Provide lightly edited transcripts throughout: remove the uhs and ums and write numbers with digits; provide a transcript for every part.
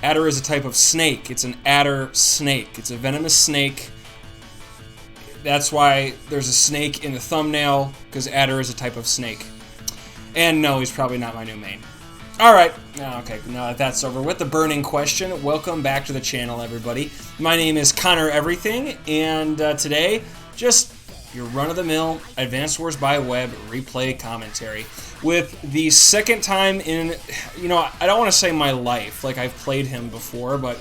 Adder is a type of snake. It's an adder snake. It's a venomous snake. That's why there's a snake in the thumbnail, because adder is a type of snake. And no, he's probably not my new main. Alright, okay, now that that's over with, the burning question. Welcome back to the channel, everybody. My name is Connor Everything, and today, just your run-of-the-mill Advanced Wars by Web replay commentary. With the second time in, I don't want to say my life, like I've played him before, but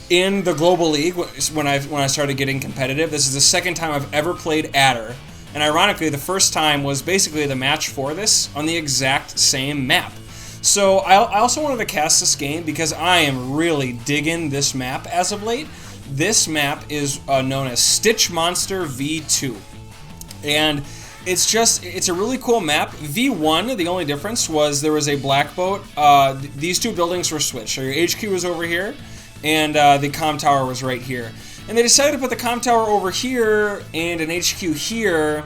in the Global League, when I started getting competitive, this is the second time I've ever played Adder. And ironically, the first time was basically the match for this on the exact same map. So I also wanted to cast this game because I am really digging this map as of late. This map is known as Stitch Monster V2. And it's a really cool map. V1, the only difference was there was a black boat. These two buildings were switched. So your HQ was over here, and the comm tower was right here. And they decided to put the comm tower over here and an HQ here.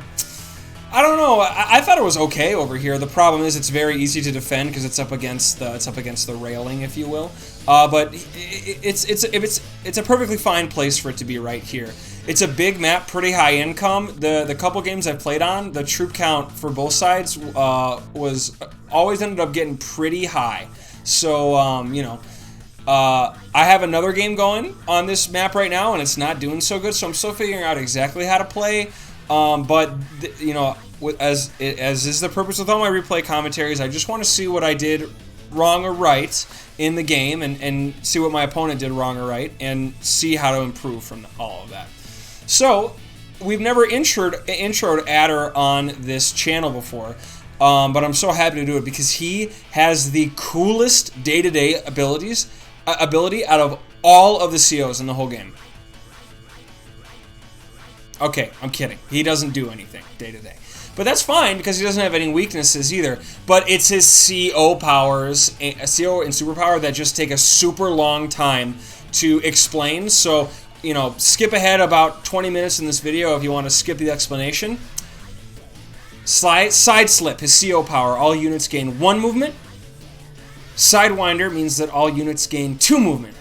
I don't know. I thought it was okay over here. The problem is it's very easy to defend because it's up against the railing, if you will. But it's a perfectly fine place for it to be right here. It's a big map, pretty high income. The couple games I've played on, the troop count for both sides was always ended up getting pretty high. So I have another game going on this map right now, and it's not doing so good. So I'm still figuring out exactly how to play. But as is the purpose with all my replay commentaries, I just want to see what I did wrong or right in the game, and see what my opponent did wrong or right, and see how to improve from all of that. So we've never introed Adder on this channel before, but I'm so happy to do it because he has the coolest day-to-day ability out of all of the COs in the whole game. Okay, I'm kidding. He doesn't do anything day-to-day. But that's fine because he doesn't have any weaknesses either. But it's his CO powers, CO and superpower that just take a super long time to explain. So, skip ahead about 20 minutes in this video if you want to skip the explanation. Side slip, his CO power. All units gain 1 movement. Sidewinder means that all units gain 2 movement.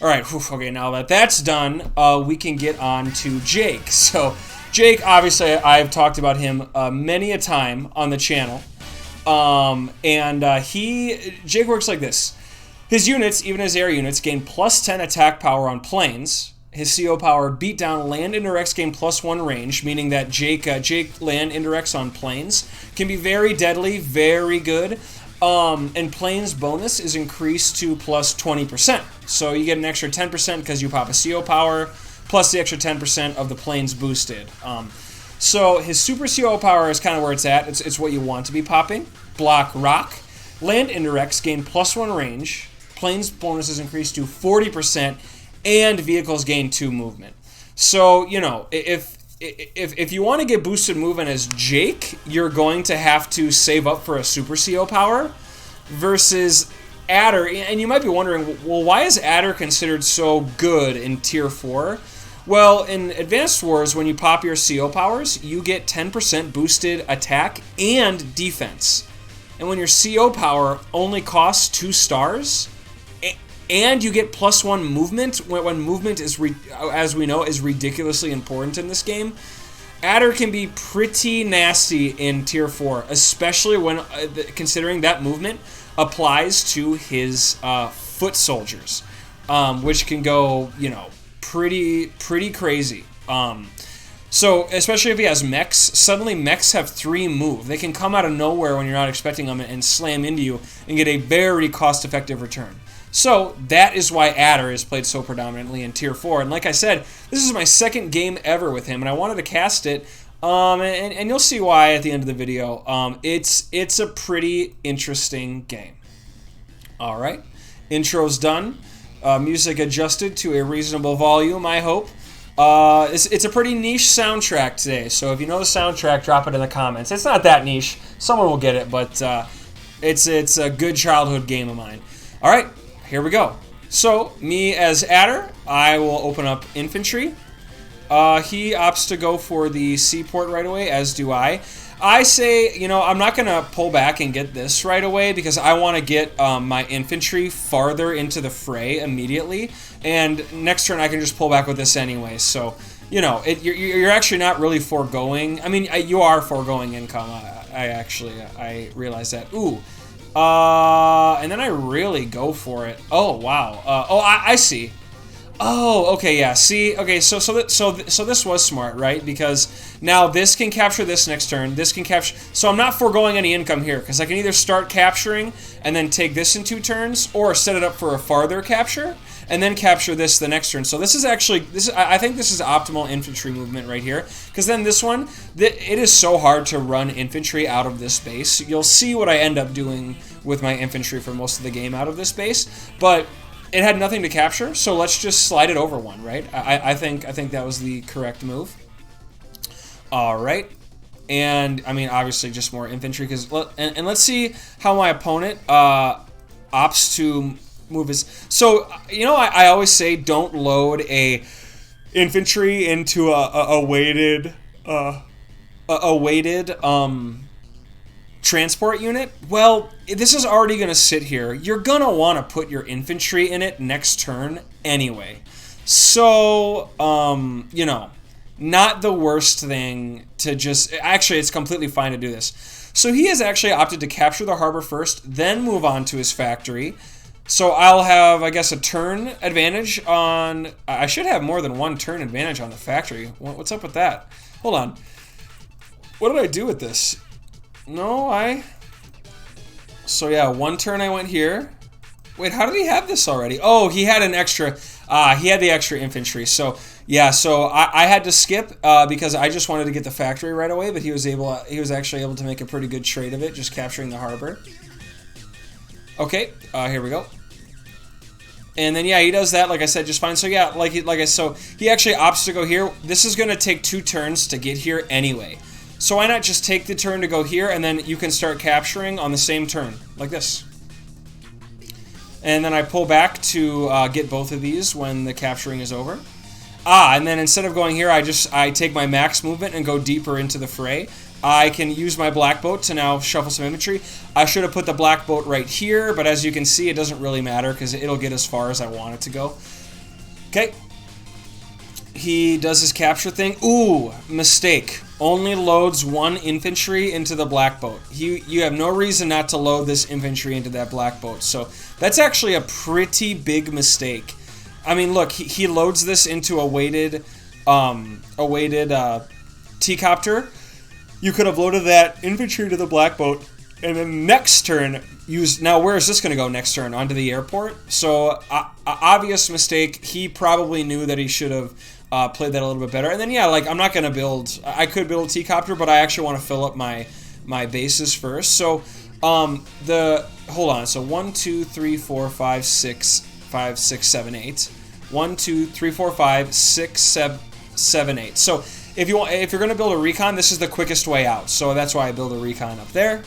Alright, okay, now that that's done, we can get on to Jake. So, Jake, obviously, I've talked about him many a time on the channel. Jake works like this. His units, even his air units, gain plus 10 attack power on planes. His CO power, beat down land indirects gain plus 1 range, meaning that Jake land indirects on planes can be very deadly, very good. And planes bonus is increased to plus 20%. So you get an extra 10% because you pop a CO power, plus the extra 10% of the planes boosted. So his super CO power is kind of where it's at. It's what you want to be popping. Block rock. Land indirects gain plus 1 range. Planes bonus is increased to 40%, and vehicles gain 2 movement. So, if you want to get boosted movement as Jake, you're going to have to save up for a super CO power versus Adder. And you might be wondering, well, why is Adder considered so good in Tier 4? Well, in Advanced Wars, when you pop your CO powers, you get 10% boosted attack and defense. And when your CO power only costs 2 stars, and you get plus 1 movement, when movement is, as we know, is ridiculously important in this game, Adder can be pretty nasty in Tier 4, especially when considering that movement applies to his foot soldiers, which can go, pretty crazy. So, especially if he has mechs, suddenly mechs have 3 move. They can come out of nowhere when you're not expecting them and slam into you and get a very cost-effective return. So, that is why Adder is played so predominantly in Tier 4. And like I said, this is my second game ever with him, and I wanted to cast it, and you'll see why at the end of the video. It's a pretty interesting game. Alright, intro's done. Music adjusted to a reasonable volume, I hope. It's a pretty niche soundtrack today, so if you know the soundtrack, drop it in the comments. It's not that niche. Someone will get it, but it's a good childhood game of mine. Alright, here we go. So, me as Adder, I will open up infantry. He opts to go for the seaport right away, as do I. I say, you know, I'm not going to pull back and get this right away because I want to get my infantry farther into the fray immediately. And next turn I can just pull back with this anyway. So, you know, you're actually not really foregoing. I mean, you are foregoing income. I realize that. Ooh. And then I really go for it. Oh, wow. I see. Oh, okay, yeah. See, okay, so this was smart, right? Because now this can capture this next turn. This can capture. So I'm not foregoing any income here because I can either start capturing and then take this in 2 turns, or set it up for a farther capture and then capture this the next turn. So this is actually I think this is optimal infantry movement right here, because then this one, it is so hard to run infantry out of this base. You'll see what I end up doing with my infantry for most of the game out of this base, but it had nothing to capture, so let's just slide it over 1, right? I think that was the correct move. All right, and I mean obviously just more infantry because and let's see how my opponent opts to move his. So you know I always say don't load a infantry into a weighted transport unit. Well, this is already going to sit here. You're going to want to put your infantry in it next turn anyway. So, you know, not the worst thing to just... Actually, it's completely fine to do this. So he has actually opted to capture the harbor first, then move on to his factory. So I'll have, I guess, a turn advantage on... I should have more than 1 turn advantage on the factory. What's up with that? Hold on. What did I do with this? No, So yeah, 1 turn I went here. Wait, how did he have this already? Oh, he had an extra... he had the extra infantry. So yeah, so I had to skip because I just wanted to get the factory right away, but he was actually able to make a pretty good trade of it, just capturing the harbor. Okay, here we go. And then yeah, he does that, like I said, just fine. So yeah, so he actually opts to go here. This is going to take 2 turns to get here anyway. So why not just take the turn to go here, and then you can start capturing on the same turn, like this. And then I pull back to get both of these when the capturing is over. And then instead of going here, I take my max movement and go deeper into the fray. I can use my black boat to now shuffle some infantry. I should have put the black boat right here, but as you can see, it doesn't really matter because it'll get as far as I want it to go. Okay. He does his capture thing. Ooh, mistake. Only loads 1 infantry into the black boat. You have no reason not to load this infantry into that black boat. So that's actually a pretty big mistake. I mean, look, he loads this into a weighted T-copter. You could have loaded that infantry to the black boat, and then next turn use. Now, where is this going to go next turn? Onto the airport. So obvious mistake. He probably knew that he should have played that a little bit better. And then yeah, like I'm not going to build. I could build a T-copter, but I actually want to fill up my bases first. So hold on. So 1, 2, 3, 4, 5, 6, 5, 6, 7, 8. 1, 2, 3, 4, 5, 6, 7, 8. So if you're going to build a recon, this is the quickest way out. So that's why I build a recon up there.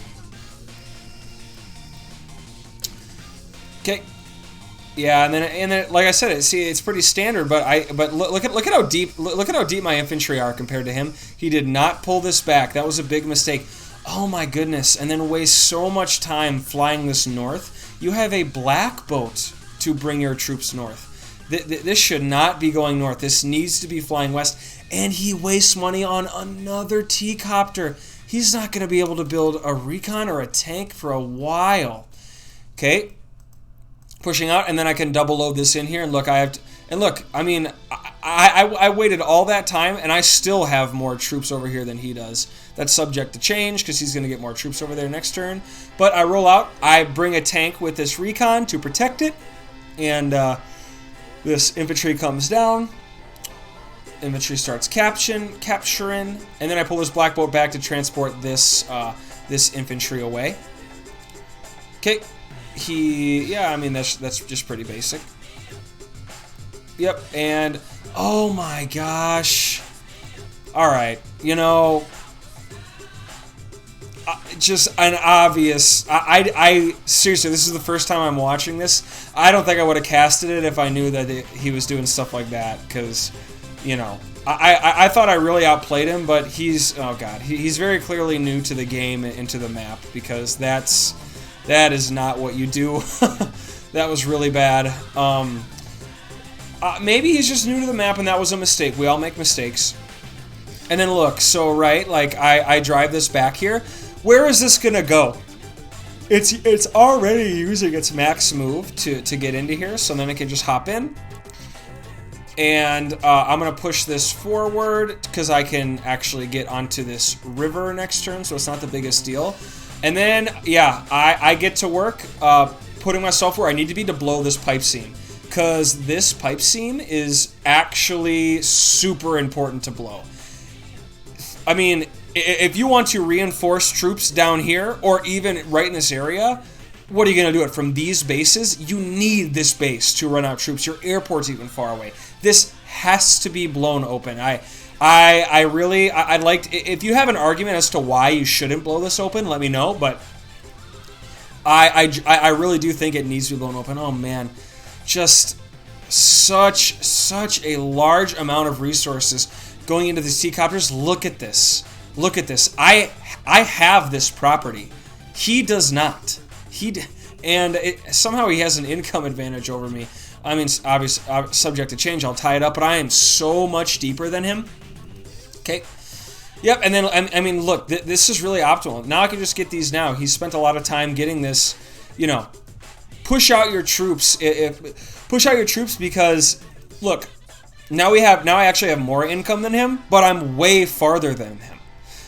Okay. Yeah, and then like I said, it's pretty standard, but look at how deep my infantry are compared to him. He did not pull this back. That was a big mistake. Oh my goodness! And then waste so much time flying this north. You have a black boat to bring your troops north. This should not be going north. This needs to be flying west. And he wastes money on another T-copter. He's not going to be able to build a recon or a tank for a while. Okay. Pushing out, and then I can double load this in here, and look, I mean, I waited all that time, and I still have more troops over here than he does. That's subject to change, because he's going to get more troops over there next turn. But I roll out, I bring a tank with this recon to protect it, and this infantry comes down. Infantry starts capturing, and then I pull this black boat back to transport this this infantry away. Okay. I mean, that's just pretty basic. Yep, and oh my gosh. Alright, you know, just an obvious, I seriously, this is the first time I'm watching this. I don't think I would have casted it if I knew that he was doing stuff like that, because, you know, I thought I really outplayed him, but he's, oh god, he's very clearly new to the game and to the map, because that is not what you do. That was really bad. Maybe he's just new to the map and that was a mistake. We all make mistakes. And then look, so right, like I drive this back here. Where is this gonna go? It's already using its max move to get into here, so then it can just hop in. And I'm gonna push this forward because I can actually get onto this river next turn, so it's not the biggest deal. And then, yeah, I get to work putting myself where I need to be to blow this pipe seam, because this pipe seam is actually super important to blow. I mean, if you want to reinforce troops down here, or even right in this area, what are you going to do it from these bases? You need this base to run out troops. Your airport's even far away. This has to be blown open. I'd like to, if you have an argument as to why you shouldn't blow this open, let me know, but I really do think it needs to be blown open. Oh man, just such a large amount of resources going into these T-copters. Look at this. Look at this. I have this property. He does not. Somehow he has an income advantage over me. I mean, obviously, subject to change. I'll tie it up, but I am so much deeper than him. Okay. Yep, and then, I mean, look, this is really optimal. Now I can just get these now. He spent a lot of time getting this, you know, push out your troops. Push out your troops because, look, now I actually have more income than him, but I'm way farther than him.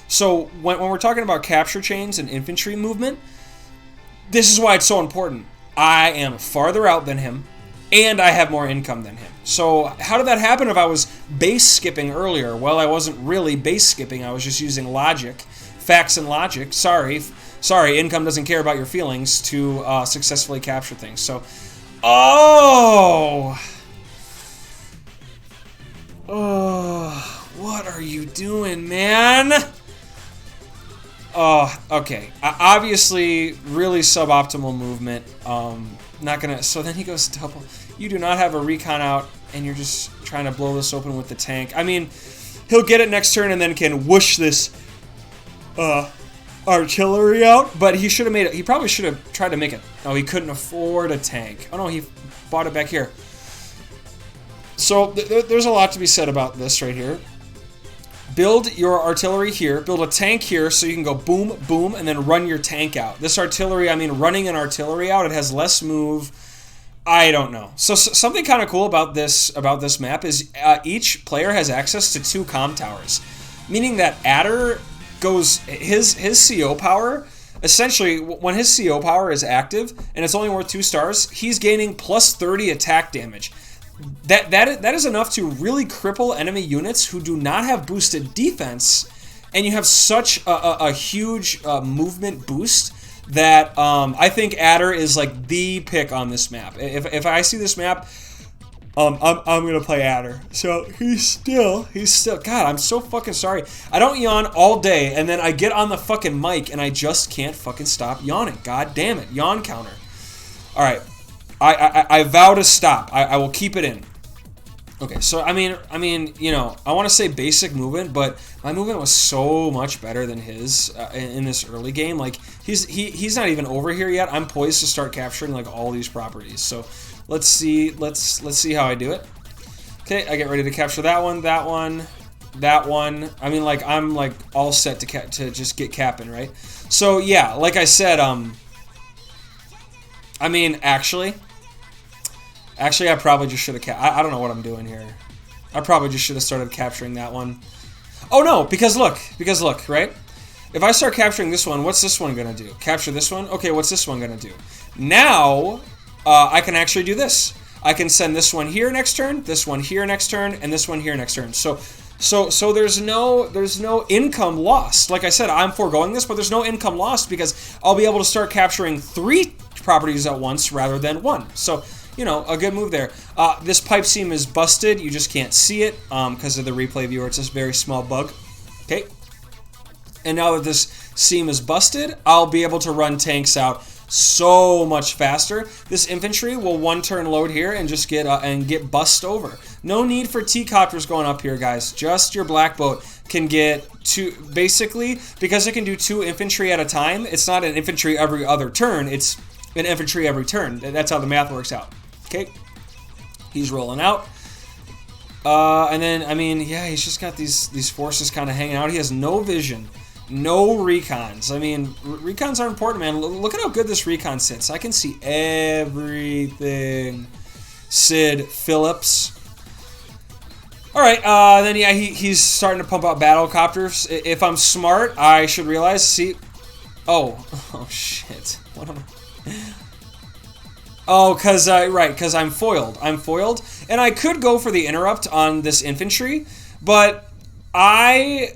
So when we're talking about capture chains and infantry movement, this is why it's so important. I am farther out than him, and I have more income than him. So how did that happen if I was base skipping earlier? Well, I wasn't really base skipping. I was just using logic, facts and logic. Sorry, income doesn't care about your feelings to successfully capture things. So, oh, what are you doing, man? Oh, okay. Obviously, really suboptimal movement. Not gonna. So then he goes double. You do not have a recon out, and you're just trying to blow this open with the tank. I mean, he'll get it next turn and then can whoosh this artillery out. But he should have made it. He probably should have tried to make it. Oh, he couldn't afford a tank. Oh no, he bought it back here. So there's a lot to be said about this right here. Build your artillery here, build a tank here so you can go boom, boom, and then run your tank out. This artillery, I mean, running an artillery out, it has less move. I don't know. So something kind of cool about this map is each player has access to 2 comm towers, meaning that Adder goes, his CO power, essentially, when his CO power is active, and it's only worth 2 stars, he's gaining plus 30 attack damage. That is enough to really cripple enemy units who do not have boosted defense, and you have such a huge movement boost that I think Adder is like the pick on this map. If I see this map, I'm gonna play Adder. So he's still God, I'm so fucking sorry. I don't yawn all day, and then I get on the fucking mic and I just can't fucking stop yawning. God damn it, yawn counter. All right. I vow to stop. I will keep it in. Okay, so I mean, you know, I want to say basic movement, but my movement was so much better than his in this early game. Like he's not even over here yet. I'm poised to start capturing like all these properties. So let's see how I do it. Okay, I get ready to capture that one, that one, that one. I mean, like I'm like all set to just get capping, right? So yeah, like I said, I mean, actually, I probably just should have I don't know what I'm doing here. I probably just should have started capturing that one. Oh no, because look, right? If I start capturing this one, what's this one gonna do? Capture this one? Okay, what's this one gonna do? Now, I can actually do this. I can send this one here next turn, this one here next turn, and this one here next turn. So there's no income lost. Like I said, I'm foregoing this, but there's no income lost because I'll be able to start capturing 3 properties at once rather than 1. So, you know, a good move there. This pipe seam is busted. You just can't see it because of the replay viewer. It's this very small bug. Okay. And now that this seam is busted, I'll be able to run tanks out so much faster. This infantry will one-turn load here and just get bussed over. No need for T-copters going up here, guys. Just your black boat can get two, basically, because it can do 2 infantry at a time. It's not an infantry every other turn. It's an infantry every turn. That's how the math works out. Okay, he's rolling out. And then, I mean, yeah, he's just got these forces kind of hanging out. He has no vision, no recons. I mean, recons are important, man. Look at how good this recon sits. I can see everything. Sid Phillips. All right, then, yeah, he's starting to pump out battle copters. If I'm smart, I should realize, see... Oh, shit. What am I... Oh, because I'm foiled. I'm foiled, and I could go for the interrupt on this infantry, but when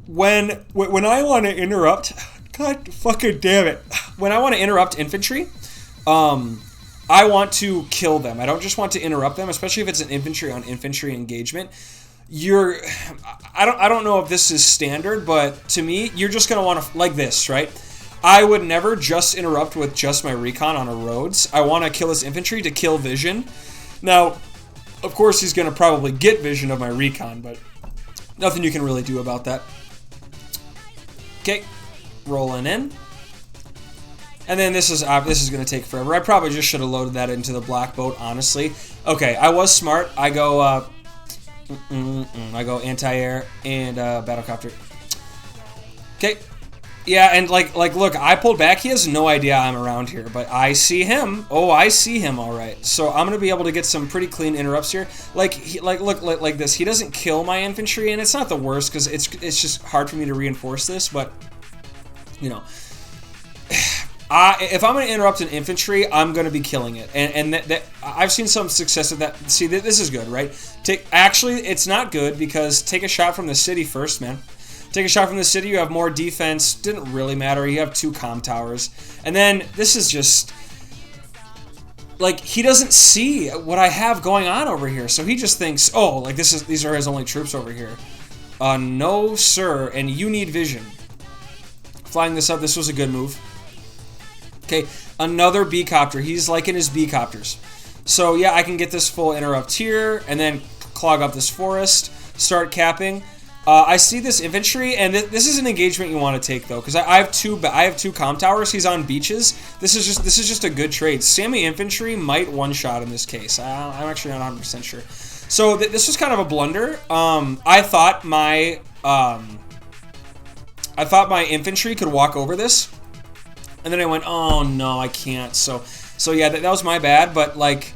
I want to interrupt, god fucking damn it, when I want to interrupt infantry, I want to kill them. I don't just want to interrupt them, especially if it's an infantry on infantry engagement. I don't know if this is standard, but to me, you're just gonna want to like this, right? I would never just interrupt with just my recon on a roads. I want to kill his infantry to kill vision. Now, of course, he's going to probably get vision of my recon, but nothing you can really do about that. Okay, rolling in. And then this is going to take forever. I probably just should have loaded that into the black boat, honestly. Okay, I was smart. I go anti-air and battlecopter. Okay. Yeah, and like look, I pulled back. He has no idea I'm around here, but I see him. Oh, I see him. All right, so I'm gonna be able to get some pretty clean interrupts here. Look like this. He doesn't kill my infantry, and it's not the worst because it's just hard for me to reinforce this. But you know, if I'm gonna interrupt an infantry, I'm gonna be killing it, and that I've seen some success of that. See, this is good, right? Actually, it's not good because take a shot from the city first, man. Take a shot from the city, you have more defense. Didn't really matter. You have 2 comm towers. And then this is just... Like, he doesn't see what I have going on over here. So he just thinks, oh, like these are his only troops over here. No, sir. And you need vision. Flying this up, this was a good move. Okay, another B-copter. He's like in his B-copters. So, yeah, I can get this full interrupt here. And then clog up this forest. Start capping. I see this infantry, and this is an engagement you want to take though, because I have two comm towers. He's on beaches. This is just a good trade. Sammy infantry might one-shot in this case. I'm actually not 100% sure. So this was kind of a blunder. I thought my infantry could walk over this, and then I went, oh no, I can't. So yeah, that was my bad. But like,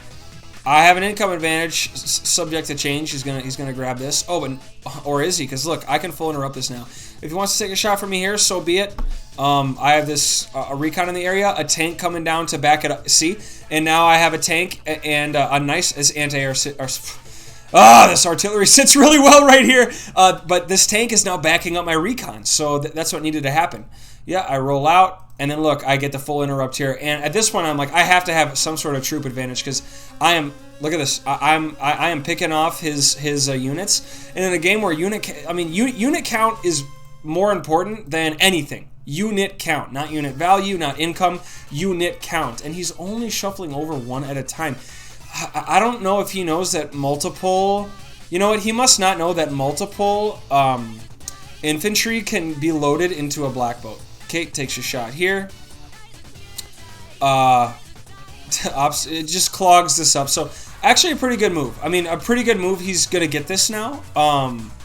I have an income advantage subject to change. He's gonna grab this. Oh, or is he? Because look, I can full interrupt this now. If he wants to take a shot from me here, so be it. I have this a recon in the area, a tank coming down to back it up. See, and now I have a tank and a nice anti-air. This artillery sits really well right here. But this tank is now backing up my recon, so that's what needed to happen. Yeah, I roll out. And then look, I get the full interrupt here, and at this point, I'm like, I have to have some sort of troop advantage because I am. Look at this. I am picking off his units, and in a game where unit count is more important than anything. Unit count, not unit value, not income. Unit count, and he's only shuffling over 1 at a time. I don't know if he knows that multiple. You know what? He must not know that multiple infantry can be loaded into a black boat. Okay, takes a shot here. It just clogs this up. So, actually a pretty good move. I mean, a pretty good move. He's going to get this now.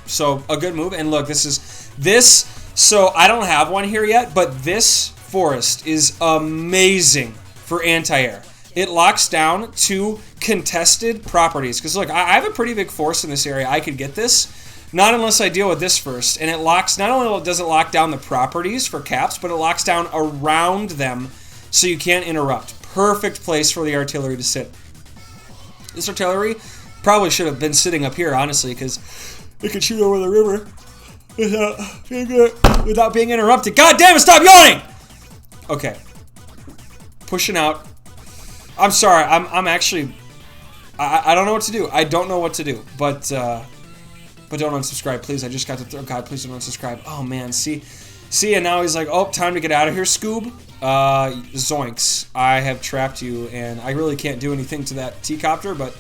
So, a good move. And look, so I don't have one here yet, but this forest is amazing for anti-air. It locks down 2 contested properties. Because look, I have a pretty big force in this area. I could get this. Not unless I deal with this first. And it locks, not only does it lock down the properties for caps, but it locks down around them so you can't interrupt. Perfect place for the artillery to sit. This artillery probably should have been sitting up here, honestly, because it could shoot over the river without being interrupted. God damn it, stop yawning! Okay. Pushing out. I'm sorry, I'm actually... I don't know what to do. I don't know what to do, but don't unsubscribe, please. I just got to throw... God, please don't unsubscribe. Oh, man, see, and now he's like, oh, time to get out of here, Scoob. Zoinks. I have trapped you, and I really can't do anything to that T-copter, but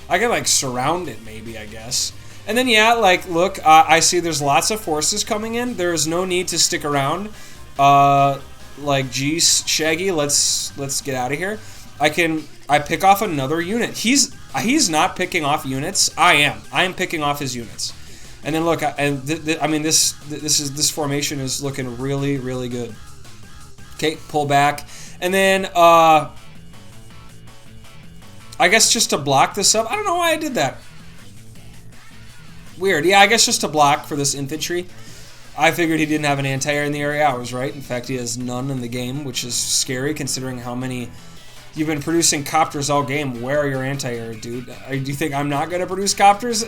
I can, like, surround it, maybe, I guess. And then, yeah, like, look, I see there's lots of forces coming in. There's no need to stick around. Like, geez, Shaggy, let's get out of here. I pick off another unit. He's not picking off units. I am picking off his units. And then look, I mean, this formation is looking really, really good. Okay, pull back, and then I guess just to block this up. I don't know why I did that. Weird. Yeah, I guess just to block for this infantry. I figured he didn't have an anti-air in the area. I was right. In fact, he has none in the game, which is scary considering how many you've been producing copters all game. Where are your anti-air, dude? Do you think I'm not going to produce copters?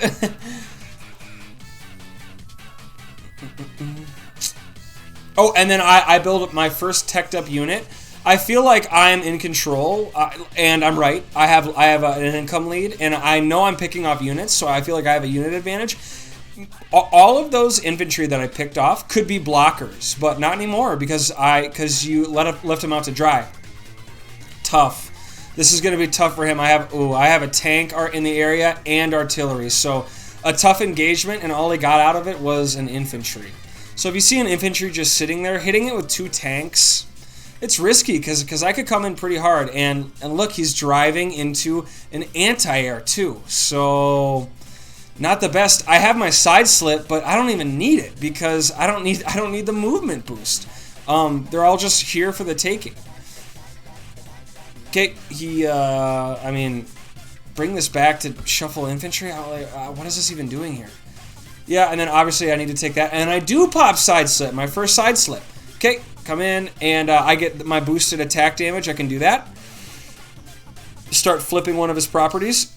Oh, and then I build up my first teched up unit. I feel like I'm in control, and I'm right. I have an income lead, and I know I'm picking off units, so I feel like I have a unit advantage. All of those infantry that I picked off could be blockers, but not anymore because you left him out to dry. Tough. This is going to be tough for him. I have a tank in the area and artillery, so a tough engagement, and all he got out of it was an infantry. So if you see an infantry just sitting there, hitting it with 2 tanks, it's risky because I could come in pretty hard. And look, he's driving into an anti-air too. So not the best. I have my side slip, but I don't even need it because I don't need the movement boost. They're all just here for the taking. Okay, I mean, bring this back to shuffle infantry. What is this even doing here? Yeah, and then obviously I need to take that. And I do pop side slip, my first side slip. Okay, come in, and I get my boosted attack damage. I can do that. Start flipping one of his properties.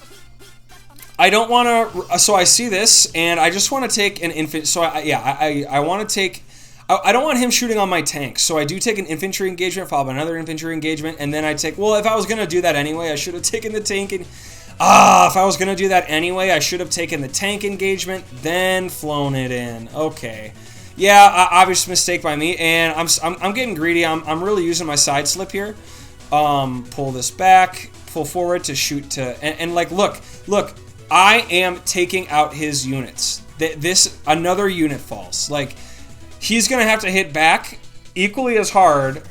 I don't want to... So I see this, and I just want to take an infantry... So, I want to take... I don't want him shooting on my tank, so I do take an infantry engagement, followed by another infantry engagement, and then I take... Well, if I was going to do that anyway, I should have taken the tank and... if I was going to do that anyway, I should have taken the tank engagement, then flown it in. Okay. Yeah, obvious mistake by me, and I'm getting greedy. I'm really using my side slip here. Pull this back, pull forward to shoot to... And like, look, I am taking out his units. Another unit falls. Like, he's going to have to hit back equally as hard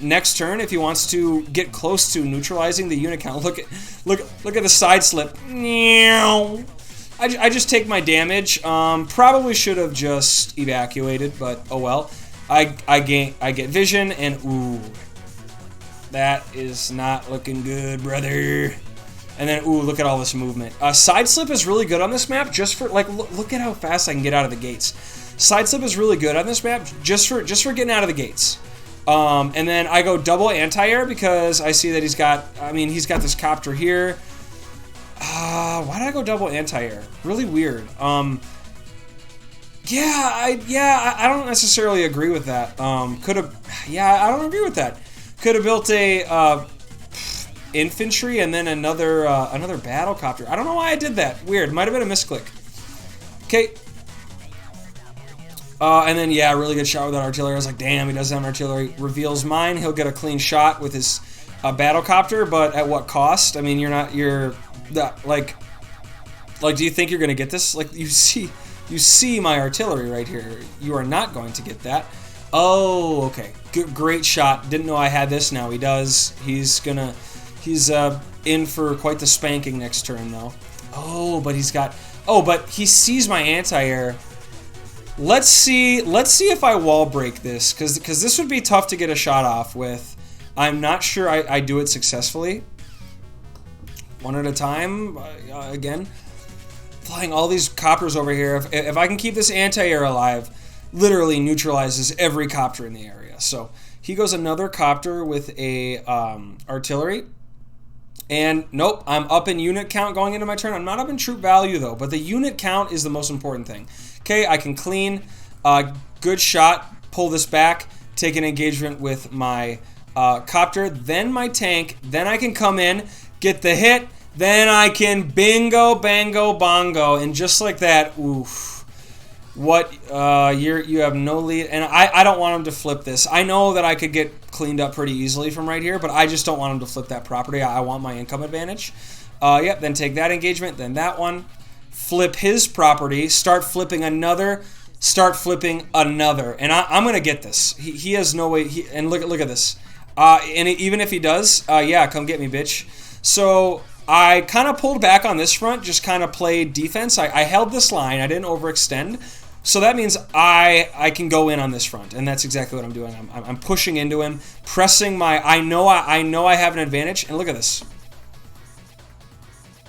next turn if he wants to get close to neutralizing the unit count. Look at the side slip. I just take my damage. Probably should have just evacuated, but oh well. I get vision, and ooh, that is not looking good, brother. And then ooh, look at all this movement. Side slip is really good on this map. Just for like, look at how fast I can get out of the gates. Side slip is really good on this map, just for getting out of the gates. And then I go double anti-air because I see that he's got this copter here. Why did I go double anti-air? Really weird. I don't necessarily agree with that. I don't agree with that. Could have built a infantry and then another battle copter. I don't know why I did that. Weird. Might have been a misclick. Okay. And then, yeah, really good shot with that artillery. I was like, damn, he doesn't have artillery. Reveals mine. He'll get a clean shot with his battlecopter, but at what cost? I mean, do you think you're going to get this? Like, you see my artillery right here. You are not going to get that. Oh, okay. Great shot. Didn't know I had this. Now he does. He's in for quite the spanking next turn, though. Oh, but he sees my anti-air. Let's see if I wall break this, because this would be tough to get a shot off with. I'm not sure I do it successfully. One at a time, again. Flying all these coppers over here. If I can keep this anti-air alive, literally neutralizes every copter in the area. So he goes another copter with a artillery. And nope, I'm up in unit count going into my turn. I'm not up in troop value, though, but the unit count is the most important thing. Okay, I can clean, good shot, pull this back, take an engagement with my copter, then my tank, then I can come in, get the hit, then I can bingo, bango, bongo, and just like that, oof. What, you have no lead, and I don't want him to flip this. I know that I could get cleaned up pretty easily from right here, but I just don't want him to flip that property. I want my income advantage. Yep, then take that engagement, then that one. Flip his property, start flipping another, and I'm going to get this. He has no way, and look at this. And even if he does, yeah, come get me, bitch. So I kind of pulled back on this front, just kind of played defense. I held this line, I didn't overextend. So that means I can go in on this front, and that's exactly what I'm doing. I'm pushing into him, pressing my, I know I have an advantage, and look at this.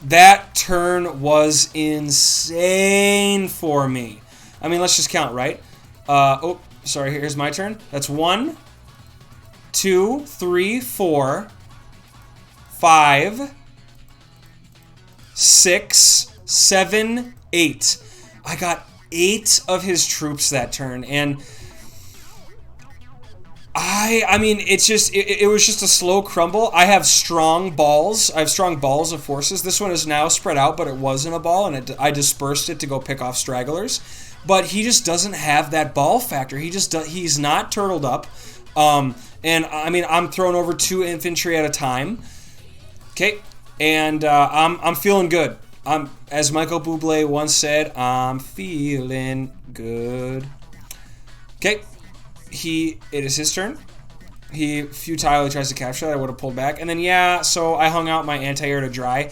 That turn was insane for me. I mean, let's just count, right? Oh, sorry, here's my turn. That's 1, 2, 3, 4, 5, 6, 7, 8. I got 8 of his troops that turn, and I mean, it's just, it was just a slow crumble. I have strong balls. I have strong balls of forces. This one is now spread out, but it wasn't a ball, and I dispersed it to go pick off stragglers. But he just doesn't have that ball factor. He's not turtled up. And I mean, I'm throwing over 2 infantry at a time. Okay, and I'm feeling good. As Michael Bublé once said, I'm feeling good. Okay. It is his turn. He futilely tries to capture that. I would have pulled back. And then, yeah, so I hung out my anti-air to dry.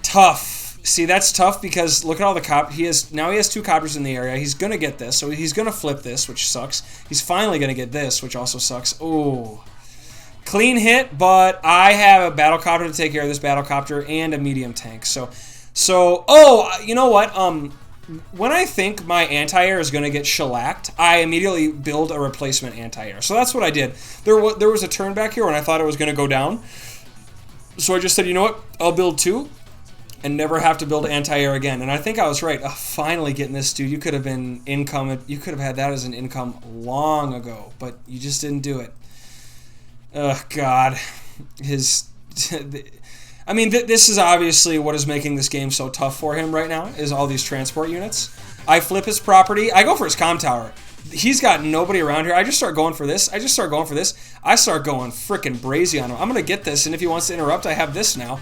Tough. See, that's tough because look at all the now he has 2 copters in the area. He's going to get this. So he's going to flip this, which sucks. He's finally going to get this, which also sucks. Ooh. Clean hit, but I have a battle copter to take care of this battle copter and a medium tank. So oh, you know what? When I think my anti-air is going to get shellacked, I immediately build a replacement anti-air. So that's what I did. There was a turn back here when I thought it was going to go down. So I just said, you know what? I'll build 2 and never have to build anti-air again. And I think I was right. Finally getting this, dude. You could have been income. You could have had that as an income long ago, but you just didn't do it. Ugh, God. I mean, this is obviously what is making this game so tough for him right now, is all these transport units. I flip his property. I go for his comm tower. He's got nobody around here. I just start going for this. I start going frickin' brazy on him. I'm going to get this, and if he wants to interrupt, I have this now.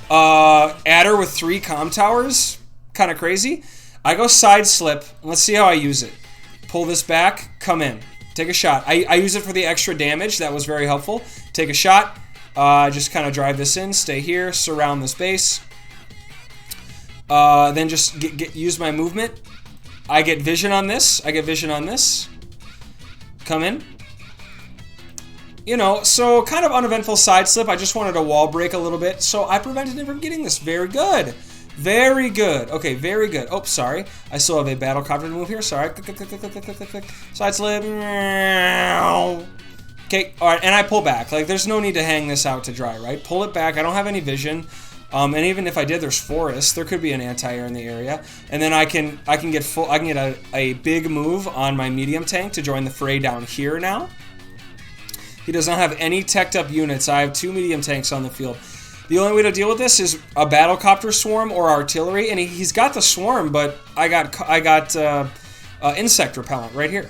Adder with 3 comm towers. Kind of crazy. I go side slip. Let's see how I use it. Pull this back. Come in. Take a shot. I use it for the extra damage. That was very helpful. Take a shot. Just kind of drive this in, stay here, surround this base. Then just use my movement. I get vision on this. Come in. You know, so kind of uneventful side slip. I just wanted to wall break a little bit, so I prevented him from getting this. Very good. Very good. Okay, very good. Oh, sorry. I still have a battle copter to move here. Sorry. Side slip. Okay, all right, and I pull back. Like, there's no need to hang this out to dry, right? Pull it back. I don't have any vision, and even if I did, there's forest. There could be an anti-air in the area, and then I can get a big move on my medium tank to join the fray down here now. He does not have any teched up units. I have 2 medium tanks on the field. The only way to deal with this is a battlecopter swarm or artillery, and he's got the swarm, but I got insect repellent right here.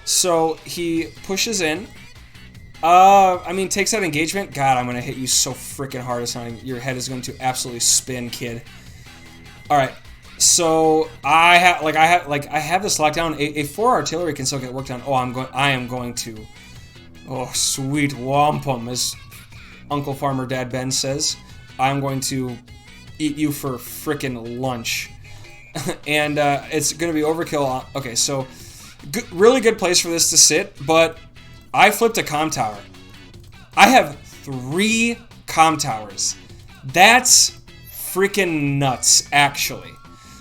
So he pushes in. I mean, takes that engagement. God, I'm gonna hit you so freaking hard. It's not even, your head is going to absolutely spin, kid. All right. So I have this locked down. A 4 artillery can still get work done. Oh, I am going to. Oh, sweet wampum, as Uncle Farmer Dad Ben says. I'm going to eat you for frickin' lunch, and it's gonna be overkill. Okay, so. Really good place for this to sit, but I flipped a comm tower. I have 3 comm towers. That's freaking nuts, actually.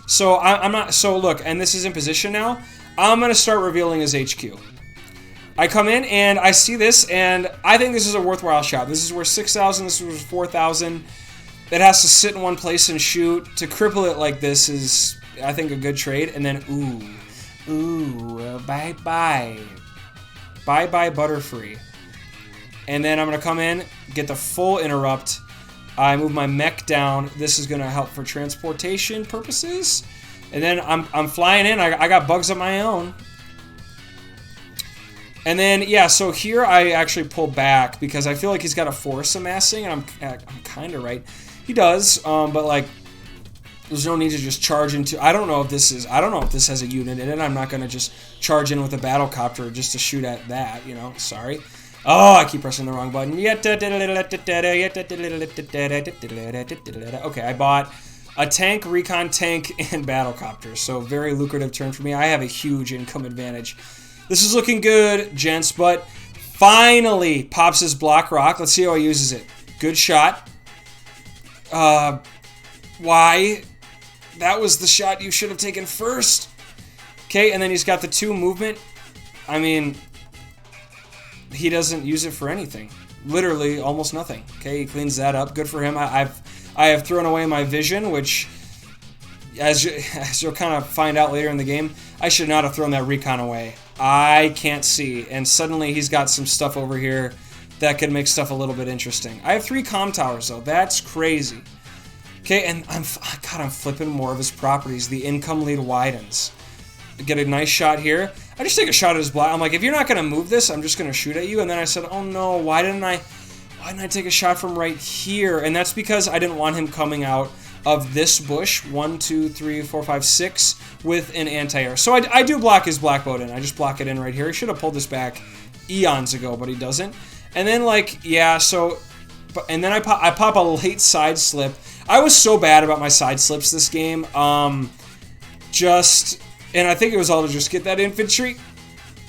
So I'm not. So look, and this is in position now. I'm gonna start revealing his HQ. I come in and I see this, and I think this is a worthwhile shot. This is worth 6,000. This is worth 4,000. It has to sit in one place and shoot. To cripple it like this is, I think, a good trade. And then bye-bye. Bye-bye Butterfree. And then I'm going to come in, get the full interrupt. I move my mech down. This is going to help for transportation purposes. And then I'm flying in. I got bugs of my own. And then, yeah, so here I actually pull back because I feel like he's got a force amassing, and I'm kind of right. He does, but like, there's no need to just charge into. I don't know if this has a unit in it. I'm not gonna just charge in with a battlecopter just to shoot at that. You know, sorry. Oh, I keep pressing the wrong button. Okay, I bought a tank, recon tank, and battlecopter. So very lucrative turn for me. I have a huge income advantage. This is looking good, gents, but finally pops his block rock. Let's see how he uses it. Good shot. Why? That was the shot you should have taken first. Okay, and then he's got the 2 movement. I mean, he doesn't use it for anything. Literally almost nothing. Okay, he cleans that up. Good for him. I have thrown away my vision, which, as you'll kind of find out later in the game, I should not have thrown that recon away. I can't see, and suddenly he's got some stuff over here that could make stuff a little bit interesting. I have 3 comm towers, though. That's crazy. Okay, and I'm flipping more of his properties. The income lead widens. Get a nice shot here. I just take a shot at his block. I'm like, if you're not going to move this, I'm just going to shoot at you. And then I said, oh no, why didn't I take a shot from right here? And that's because I didn't want him coming out of this bush, 1, 2, 3, 4, 5, 6, with an anti-air. So I do block his black boat in. I just block it in right here. He should have pulled this back eons ago, but he doesn't. And then, like, yeah, so, and then I pop a late side slip. I was so bad about my side slips this game. And I think it was all to just get that infantry.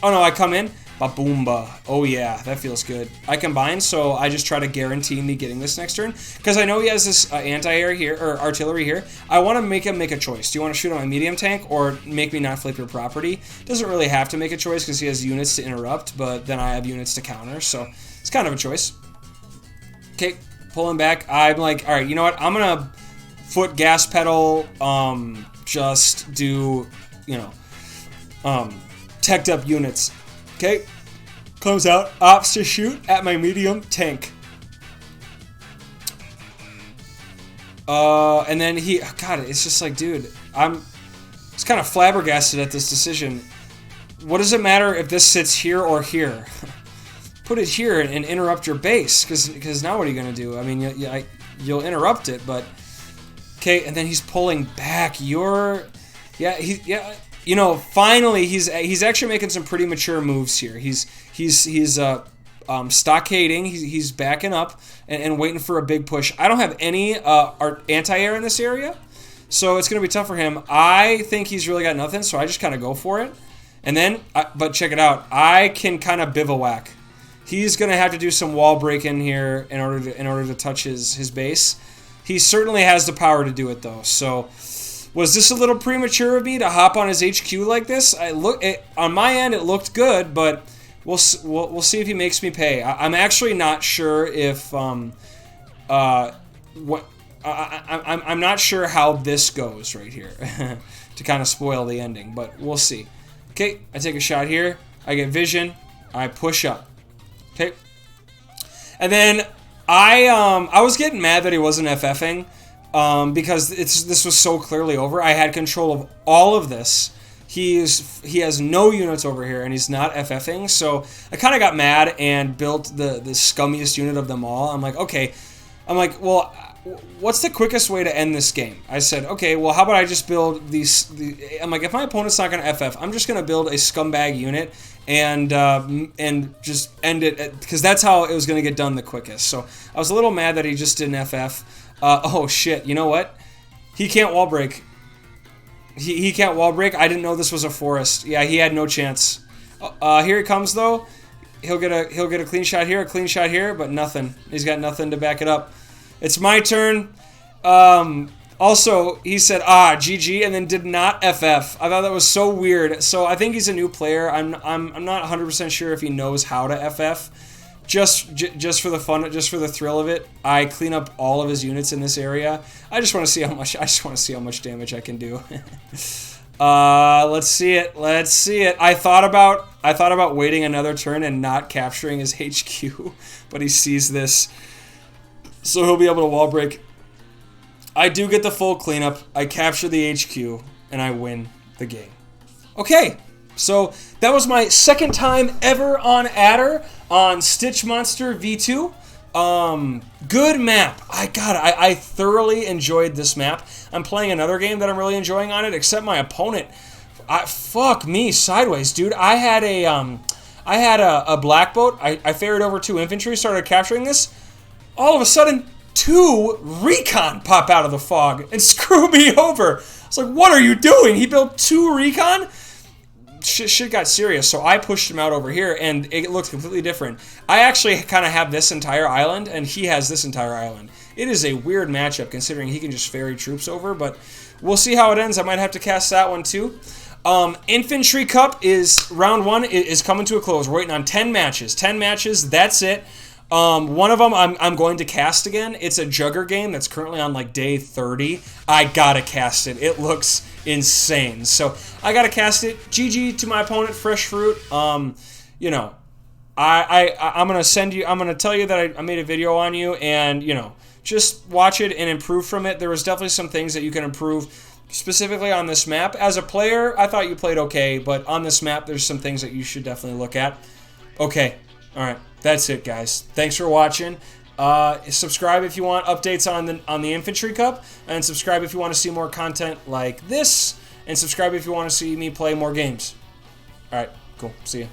Oh no, I come in. Ba-boomba. Oh yeah, that feels good. I combine, so I just try to guarantee me getting this next turn. Because I know he has this anti-air here, or artillery here. I want to make him make a choice. Do you want to shoot on my medium tank, or make me not flip your property? Doesn't really have to make a choice, because he has units to interrupt, but then I have units to counter, so it's kind of a choice. Okay, pulling back. I'm like, alright, you know what? I'm going to foot gas pedal, just do, you know, teched up units. Okay, comes out, opts to shoot at my medium tank. And then God, it's just like, dude, I'm just kind of flabbergasted at this decision. What does it matter if this sits here or here? Put it here and interrupt your base, because now what are you going to do? I mean, you'll interrupt it, but... Okay, and then he's pulling back. You know, finally, he's actually making some pretty mature moves here. He's stockading. He's backing up and waiting for a big push. I don't have any anti-air in this area, so it's gonna be tough for him. I think he's really got nothing, so I just kind of go for it. And then, but check it out. I can kind of bivouac. He's gonna have to do some wall breaking here in order to touch his base. He certainly has the power to do it though. So. Was this a little premature of me to hop on his HQ like this? On my end, it looked good, but we'll see if he makes me pay. I'm actually not sure if I'm not sure how this goes right here to kind of spoil the ending, but we'll see. Okay, I take a shot here. I get vision. I push up. Okay, and then I was getting mad that he wasn't FFing. Because this was so clearly over. I had control of all of this. He has no units over here, and he's not FFing. So I kind of got mad and built the scummiest unit of them all. I'm like, okay. I'm like, well, what's the quickest way to end this game? I said, okay, well, how about I just build these... I'm like, if my opponent's not going to FF, I'm just going to build a scumbag unit and just end it, because that's how it was going to get done the quickest. So I was a little mad that he just didn't FF. Oh shit, you know what? He can't wall break. He can't wall break. I didn't know this was a forest. Yeah, he had no chance. Here he comes though. He'll get a clean shot here, a clean shot here, but nothing. He's got nothing to back it up. It's my turn. Also, he said, GG, and then did not FF. I thought that was so weird. So I think he's a new player. I'm not 100% sure if he knows how to FF. Just for the fun, just for the thrill of it, I clean up all of his units in this area. I just want to see how much damage I can do. Let's see it. Let's see it. I thought about waiting another turn and not capturing his HQ, but he sees this, so he'll be able to wall break. I do get the full cleanup. I capture the HQ and I win the game. Okay. So that was my second time ever on Adder on Stitch Monster V2. Good map. I thoroughly enjoyed this map. I'm playing another game that I'm really enjoying on it, except my opponent. Fuck me sideways, dude. I had a black boat. I ferried over 2 infantry, started capturing this. All of a sudden, 2 recon pop out of the fog and screw me over. I was like, what are you doing? He built 2 recon? Shit got serious, so I pushed him out over here, and it looks completely different. I actually kind of have this entire island, and he has this entire island. It is a weird matchup, considering he can just ferry troops over, but we'll see how it ends. I might have to cast that one, too. Infantry Cup is, round 1 is coming to a close. We're waiting on 10 matches. 10 matches, that's it. One of them I'm going to cast again. It's a Jugger game that's currently on like day 30. I gotta cast it. It looks insane. So I gotta cast it. GG to my opponent, Fresh Fruit. You know, I'm gonna tell you that I made a video on you, and you know, just watch it and improve from it. There was definitely some things that you can improve specifically on this map. As a player, I thought you played okay, but on this map, there's some things that you should definitely look at. Okay, all right. That's it, guys. Thanks for watching. Subscribe if you want updates on the Infantry Cup, and subscribe if you want to see more content like this, and subscribe if you want to see me play more games. All right, cool. See ya.